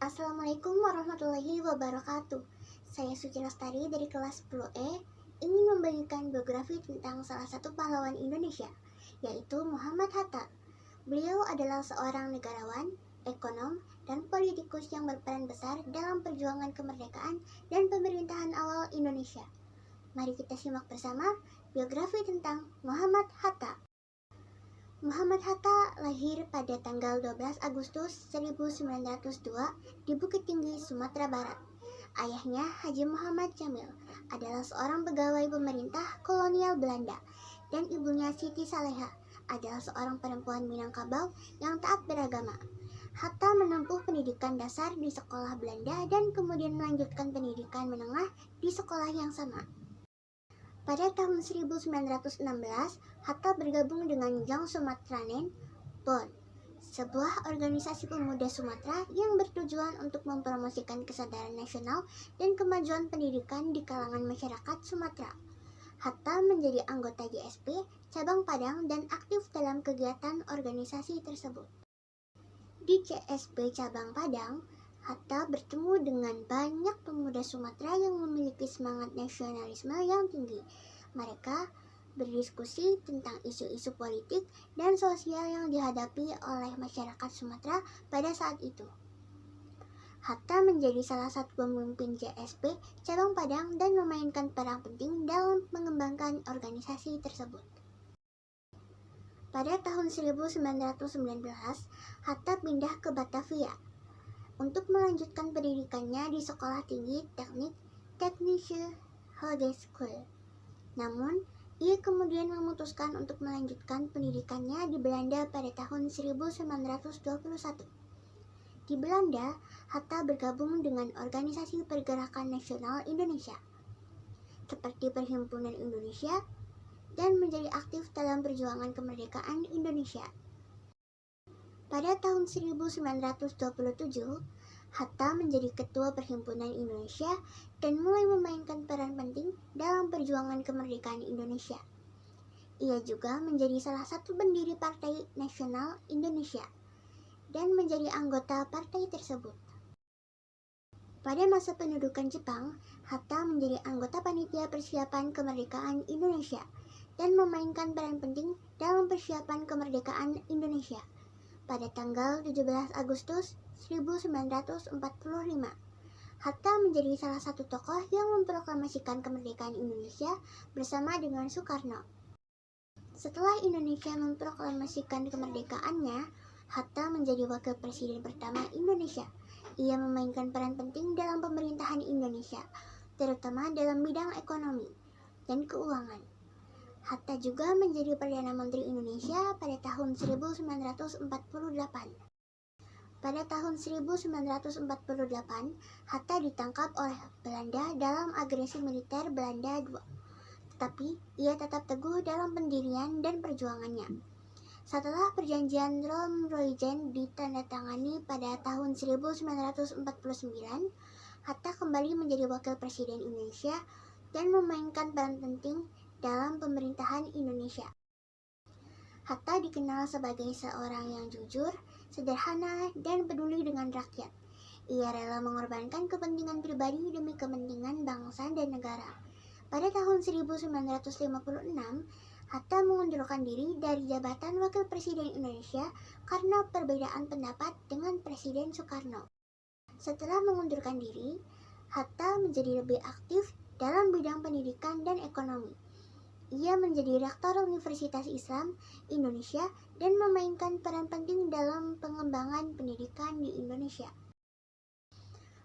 Assalamualaikum warahmatullahi wabarakatuh. Saya Suci Lestari dari kelas 10E ingin membagikan biografi tentang salah satu pahlawan Indonesia, yaitu Muhammad Hatta. Beliau adalah seorang negarawan, ekonom, dan politikus yang berperan besar dalam perjuangan kemerdekaan dan pemerintahan awal Indonesia. Mari kita simak bersama biografi tentang Muhammad Hatta. Muhammad Hatta lahir pada tanggal 12 Agustus 1902 di Bukit Tinggi, Sumatera Barat. Ayahnya, Haji Muhammad Jamil, adalah seorang pegawai pemerintah kolonial Belanda, dan ibunya Siti Saleha adalah seorang perempuan Minangkabau yang taat beragama. Hatta menempuh pendidikan dasar di sekolah Belanda dan kemudian melanjutkan pendidikan menengah di sekolah yang sama. Pada tahun 1916, Hatta bergabung dengan Jong Sumatranen Bond, sebuah organisasi pemuda Sumatera yang bertujuan untuk mempromosikan kesadaran nasional dan kemajuan pendidikan di kalangan masyarakat Sumatera. Hatta menjadi anggota JSP cabang Padang dan aktif dalam kegiatan organisasi tersebut. Di JSP cabang Padang, Hatta bertemu dengan banyak pemuda Sumatera yang memiliki semangat nasionalisme yang tinggi. Mereka berdiskusi tentang isu-isu politik dan sosial yang dihadapi oleh masyarakat Sumatera pada saat itu. Hatta menjadi salah satu pemimpin JSP cabang Padang dan memainkan peran penting dalam mengembangkan organisasi tersebut. Pada tahun 1919, Hatta pindah ke Batavia untuk melanjutkan pendidikannya di Sekolah Tinggi Teknik Technische Hogeschool. Namun, ia kemudian memutuskan untuk melanjutkan pendidikannya di Belanda pada tahun 1921. Di Belanda, Hatta bergabung dengan organisasi Pergerakan Nasional Indonesia, seperti Perhimpunan Indonesia, dan menjadi aktif dalam perjuangan kemerdekaan Indonesia. Pada tahun 1927, Hatta menjadi ketua Perhimpunan Indonesia dan mulai memainkan peran penting dalam perjuangan kemerdekaan Indonesia. Ia juga menjadi salah satu pendiri Partai Nasional Indonesia dan menjadi anggota partai tersebut. Pada masa pendudukan Jepang, Hatta menjadi anggota panitia persiapan kemerdekaan Indonesia dan memainkan peran penting dalam persiapan kemerdekaan Indonesia. Pada tanggal 17 Agustus 1945, Hatta menjadi salah satu tokoh yang memproklamasikan kemerdekaan Indonesia bersama dengan Soekarno. Setelah Indonesia memproklamasikan kemerdekaannya, Hatta menjadi wakil presiden pertama Indonesia. Ia memainkan peran penting dalam pemerintahan Indonesia, terutama dalam bidang ekonomi dan keuangan. Hatta juga menjadi Perdana Menteri Indonesia pada tahun 1948. Pada tahun 1948, Hatta ditangkap oleh Belanda dalam agresi militer Belanda II. Tetapi, ia tetap teguh dalam pendirian dan perjuangannya. Setelah perjanjian Rome-Royjen ditandatangani pada tahun 1949, Hatta kembali menjadi wakil presiden Indonesia dan memainkan peran penting dalam pemerintahan Indonesia. Hatta dikenal sebagai seorang yang jujur, sederhana, dan peduli dengan rakyat. Ia rela mengorbankan kepentingan pribadi demi kepentingan bangsa dan negara. Pada tahun 1956, Hatta mengundurkan diri dari jabatan Wakil Presiden Indonesia karena perbedaan pendapat dengan Presiden Soekarno. Setelah mengundurkan diri, Hatta menjadi lebih aktif dalam bidang pendidikan dan ekonomi. Ia menjadi Rektor Universitas Islam Indonesia dan memainkan peran penting dalam pengembangan pendidikan di Indonesia.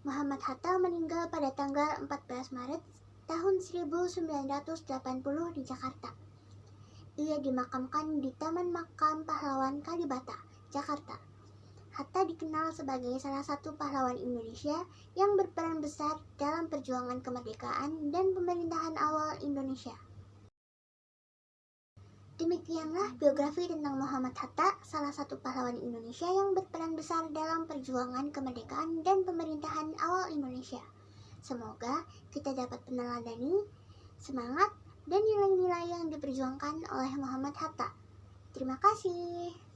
Muhammad Hatta meninggal pada tanggal 14 Maret tahun 1980 di Jakarta. Ia dimakamkan di Taman Makam Pahlawan Kalibata, Jakarta. Hatta dikenal sebagai salah satu pahlawan Indonesia yang berperan besar dalam perjuangan kemerdekaan dan pemerintahan awal Indonesia. Demikianlah biografi tentang Muhammad Hatta, salah satu pahlawan Indonesia yang berperan besar dalam perjuangan kemerdekaan dan pemerintahan awal Indonesia. Semoga kita dapat meneladani semangat dan nilai-nilai yang diperjuangkan oleh Muhammad Hatta. Terima kasih.